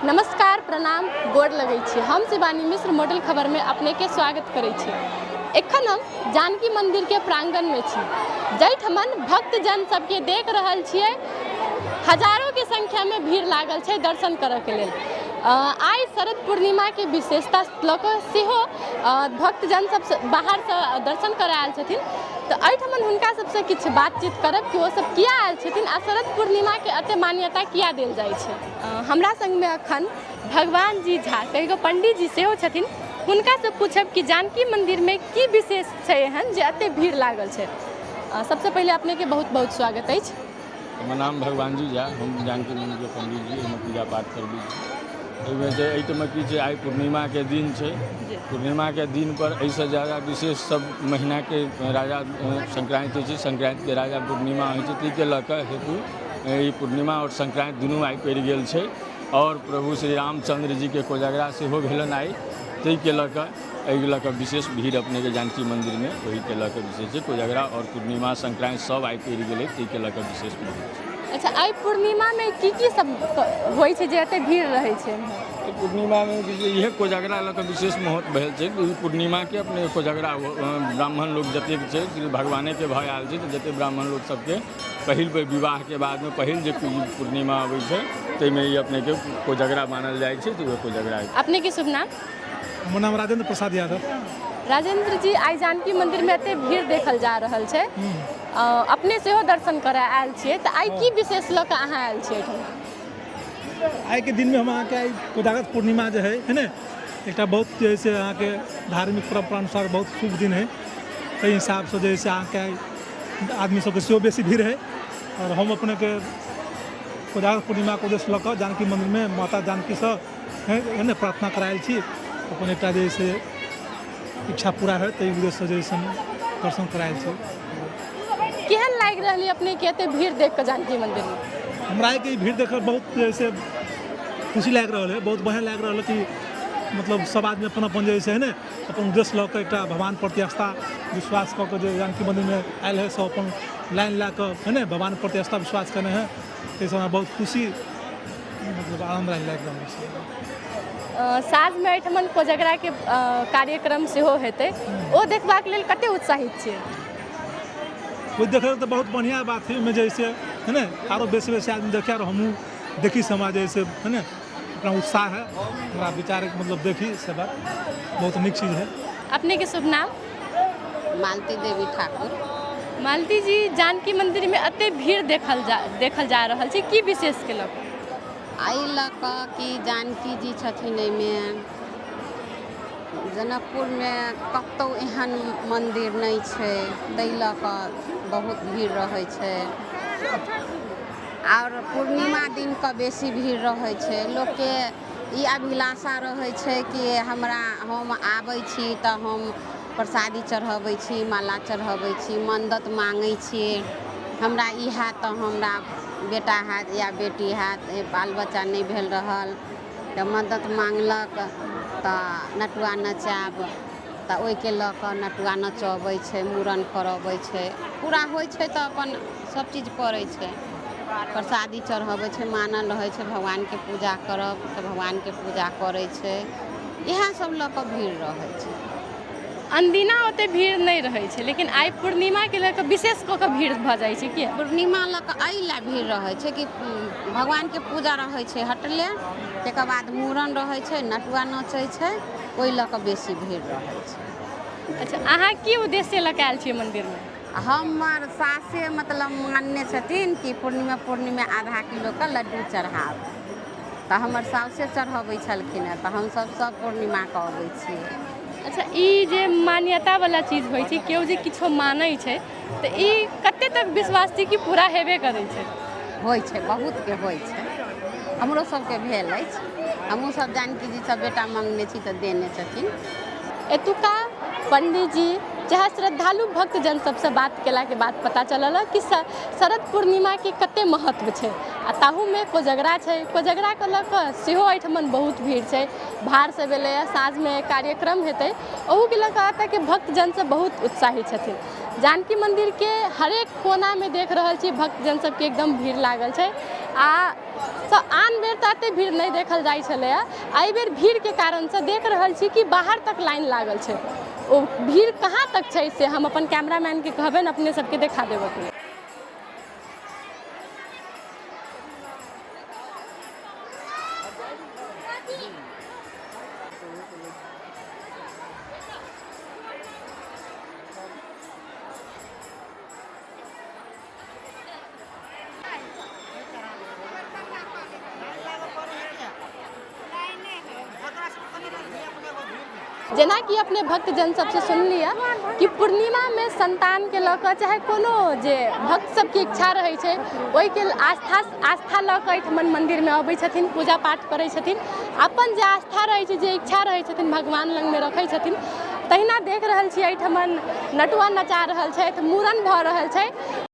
नमस्कार प्रणाम गोड़ लगै छी। हम शिवानी मिश्र मॉडल खबर में अपने के स्वागत करै छी। एखन हम जानकी मंदिर के प्रांगण में छी, जैठमन भक्तजन सबके देख रहल छियै। हजारों के संख्या में भीड़ लागल छै दर्शन करऽ के लेल। आइ शरद पूर्णिमा के विशेषता लऽ कऽ सेहो भक्तजन सब बाहर से दर्शन करऽ आयल छथिन। तो एहिठमन हुनका सबसे किछु बातचीत करब कि वो सब किया आयल छथिन आ शरद पूर्णिमा के एते मान्यता किया देल जाइ छै। हमरा संग में अखन भगवान जी झा कहिगो पंडित जी सेहो छथिन। हुनका से पूछब कि जानकी मंदिर में की विशेष छै एहन जे एते भीड़ लागल छै। सबसे पहले अपने के बहुत बहुत स्वागत अछि। हमर नाम भगवान जी झा, हम जानकी मंदिर के पंडित जी, हम पूजा पाठ करबी छी। एहिमे जे एहिठमा की छै, आइ पूर्णिमा के दिन छै। पूर्णिमा के दिन पर एहिसँ ज़्यादा विशेष सब महीना के राजा संक्रांति छै, संक्रांति के राजा पूर्णिमा होइ छै। ताहिके लऽ कऽ हेतु ई पूर्णिमा और संक्रांति दुनू आइ पड़ि गेल छै और प्रभु श्री रामचंद्र जी के कोजगरा सेहो भेलनि आइ। ताहिके लऽ कऽ एहि लऽ कऽ विशेष भीड़ अपने के जानकी मंदिर में ओहिके लऽ कऽ विशेष छै। कोजगरा और पूर्णिमा संक्रांति सब आइ पड़ि गेलै, ताहिके लऽ कऽ विशेष भीड़ छै। अच्छा, आइ पूर्णिमा में की सब होइ छै जे एते भीड़ रहै छै? पूर्णिमा में इहे कोजगरा लऽ कऽ विशेष महत्व भेल छै। पूर्णिमा के अपने कोजगरा ब्राह्मण लोग जतेक छै, भगवाने के भऽ आयल छै, तऽ जतेक ब्राह्मण लोग सबके पहिल बेर विवाह के बाद में पहिल जे पूर्णिमा अबै छै, ताहिमे ई अपने के कोजगरा मानल जाइ छै। तऽ कोजगरा अपने के शुभ नाम? हमर नाम राजेंद्र प्रसाद यादव। राजेंद्र जी, आइ जानकी मंदिर में एते भीड़ देखल जा रहल छै, अपने सेहो दर्शन करऽ आयल छियै, तऽ आइ की विशेष लऽ कऽ अहाँ आयल छियै एहिठाम? आइ के दिन में हम अहाँके आइ कोजागरा पूर्णिमा जे है ने, एक बहुत जे है से अहाँके धार्मिक परंपरा अनुसार बहुत शुभ दिन है। ताहि हिसाब से जे है से अहाँके आदमी सबके सेहो बेसी भीड़ है। और हम अपने के कोजागरा पूर्णिमा के उद्देश्य लऽ कऽ जानकी मंदिर में माता जानकी से है ने प्रार्थना करायल छी। अपन एकटा जे है से इच्छा पूरा है, ताहि उद्देश्य से जे है से दर्शन करायल छी। केहन लागि रहल अपने के एते भीड़ देख कऽ जानकी मंदिर में? हमरा के भीड़ देखकर बहुत जैसे खुशी लागि रहल है, बहुत बढ़िया लागि रहल है कि मतलब सब आदमी अपन अपन जे है ने अपन उद्देश्य लऽ कऽ एकटा भगवान प्रति आस्था विश्वास कऽ के जो जानकी मंदिर में आयल है, सब अपन लाइन ला कऽ है ने भगवान प्रति आस्था विश्वास करने हैं। ताहि समय बहुत खुशी मतलब आनंद लागि रहल है। साँझ में एहिठमन कोजगरा के कार्यक्रम सेहो हेतै, ओ देखबाक लेल कते उत्साहित छियै? वो देखे तो बहुत बढ़िया बात है। ओहिमे जैसे है ना आरो बेसी बेसी आदमी देखे और हमहूँ देखी समाज जैसे है ना अपना उत्साह है, हमारा विचार मतलब देखी से बात बहुत नीक चीज़ है। अपने के शुभ नाम? मालती देवी ठाकुर। मालती जी, जानकी मंदिर में एते भीड़ देखल जा रहल छै, की विशेष केलक? एहि लऽ कऽ कि जानकी जी छथिन एहिमे। जनकपुर में कतौ एहन मंदिर नहीं छै, ताहि लऽ कऽ बहुत भीड़ रहै छै। और पूर्णिमा दिन के बेसी भीड़ रहै छै। लोक के ई अभिलाषा रहै छै कि हम आबै छी तऽ हम प्रसादी चढ़ाबै छी, माला चढ़ाबै छी, मन्नत मांगै छी, हमरा ई हैत तऽ हमरा बेटा हैत या बेटी हैत, बाल बच्चा नहीं भेल रहल तऽ मन्नत मांगलक तऽ नटुआ नचाब, तऽ ओहिके लऽ कऽ नटुआ नचबै छै, मूड़न करबै छै, पूरा होइ छै तऽ अपन सब चीज करै छै। प्रसादी चढ़ाबै छै, मानल रहै छै भगवान के पूजा करब तऽ भगवान के पूजा करै छै। इएह सब लऽ कऽ भीड़ रहै छै। अनदिना ओते भीड़ नहीं रहै छै, लेकिन आइ पूर्णिमा के लऽ कऽ विशेष कऽ कऽ भीड़ भऽ जाइ छै। किया पूर्णिमा लऽ कऽ एहि लए भीड़ रहै छै कि भगवान के पूजा रहै छै हटले, तकर बाद मूड़न रहै छै, नटुआ नचै छै, ओहि लऽ कऽ बेसी भीड़ रहै छै। अच्छा, अहाँ की उद्देश्य लऽ कऽ आयल छियै मंदिर में? हमर सासे मतलब मानने छथिन कि पूर्णिमा आधा किलो का लड्डू चढ़ाब, तऽ हमर सासे चढ़ाबै छलखिन हैं, तऽ हमसब सब पूर्णिमा कऽ अबै छियै। अच्छा, ई जे मान्यता वाला चीज होइ छै, केओ जे किछो मानै छै तऽ ई कते तक विश्वास छै कि पूरा हेबे करै छै? होइ छै, बहुत के होइ छै, हमरो सबके भेल अछि। हमहूँ सब जानकी जी सब बेटा मांगने छी तऽ देने छथिन। एतुका पंडित जी चाहे श्रद्धालु भक्तजन सबसे बात केला के बाद पता चलल कि शरद पूर्णिमा के कते महत्व छै। आ ताहू में कोजगरा छै, कोजगरा के लऽ कऽ सेहो एहिठमन बहुत भीड़ छै। भार से भेलैया, साँझ में कार्यक्रम हेतै, ओहू के लऽ कऽ एतऽ के भक्तजन सब बहुत उत्साहित छथिन। जानकी मंदिर के हरेक कोना में देख रहल छी भक्तजन सबके एकदम भीड़ लागल छै। आन बेर तऽ एते भीड़ नहीं देखल जाइ छलै। एहि बेर भीड़ के कारण से देख रहल छी कि बाहर तक लाइन लागल छै। ओ भीड़ कहाँ तक छै से हम अपन कैमरामैन के कहबे अपने सबके देखा देबे के। जेना कि अपने भक्तजन सबसे सुन लिया कि पूर्णिमा में संतान के लऽ चाहे कोनो जे भक्त सबके इच्छा रहे छै ओहि के आस्था लऽ कऽ एहिठमन मंदिर में अबै छथिन, पूजा पाठ करै छथिन, अपन जे आस्था रहे छै, जे इच्छा रहे छथिन भगवान लग में रखै छथिन। तहिना देख रहल छी एहिठमन नटुआ नचा रहल छै, मूड़न भऽ रहल छै।